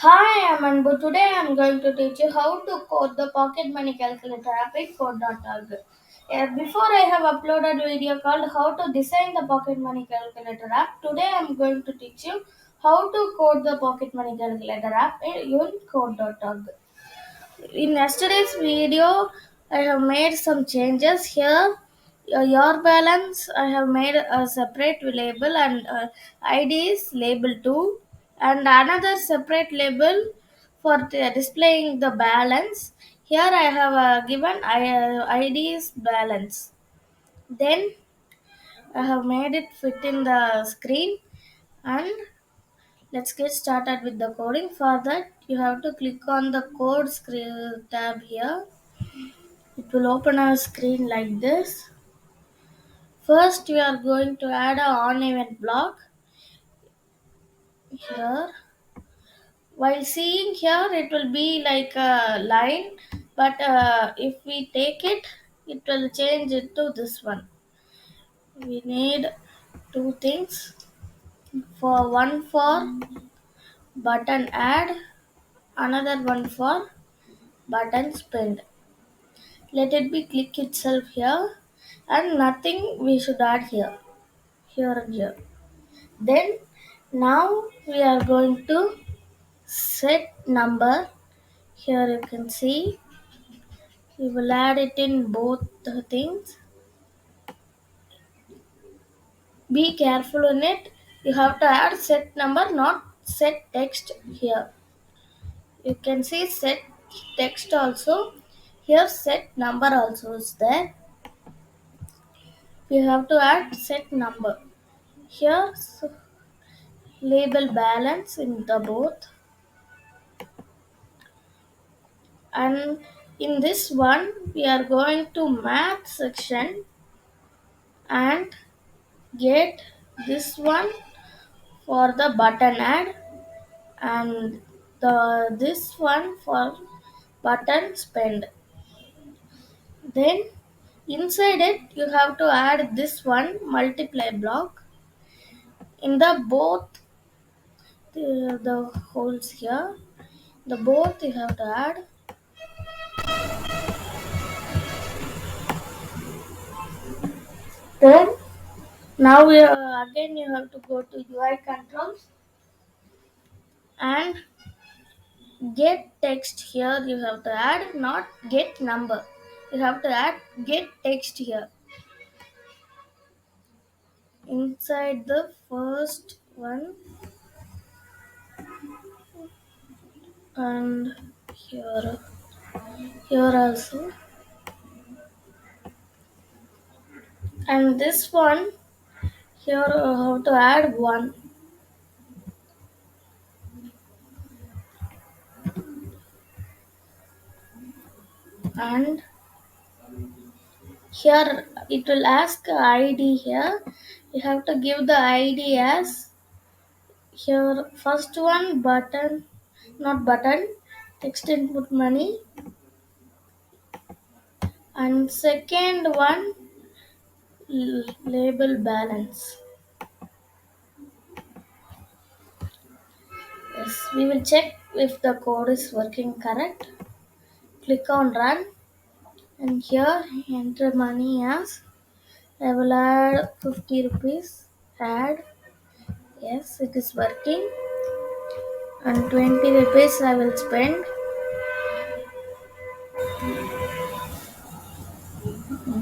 Hi, I'm Anbu. Today I'm going to teach you how to code the Pocket Money Calculator app in code.org. Before I have uploaded a video called how to design the Pocket Money Calculator app. Today I'm going to teach you how to code the Pocket Money Calculator app in code.org. In yesterday's video, I have made some changes here. Your balance, I have made a separate label and ID is label 2 and another separate label for displaying the balance. Here I have given ID is balance. Then I have made it fit in the screen and let's get started with the coding. For that, you have to click on the code screen tab here. It will open a screen like this. First, we are going to add a on event block here. While seeing here, it will be like a line, but if we take it, it will change it to this one. We need two things. For one for button add, another one for button spend. Let it be click itself here, and nothing we should add here and here. Then now we are going to set number. Here you can see we will add it in both the things. Be careful in it. You have to add set number, not set text here. You can see set text also. Here set number also is there. You have to add set number. Here label balance in the both, and in this one we are going to math section and get this one for the button add and the this one for button spend. Then inside it you have to add this one multiply block in the both the holes here, the both you have to add. Then now again you have to go to UI controls and get text here you have to add, not get number. You have to add get text here inside the first one and here also, and this one here you have to add one, and here it will ask ID here. You have to give the ID as here first one button, not button, text input money, and second one label balance. Yes, we will check if the code is working correct. Click on run and here enter money as I will add 50 rupees. Add. Yes, it is working. And 20 rupees I will spend.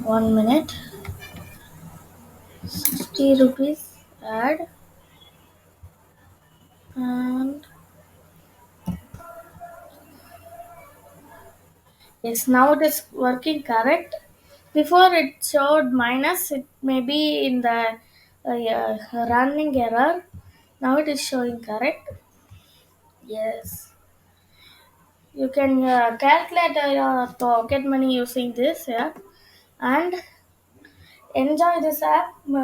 1 minute. 60 rupees add. And yes, now it is working correct. Before it showed minus, it may be in the yeah, running error. Now it is showing correct. Yes, you can calculate your pocket money using this, yeah, and enjoy this app.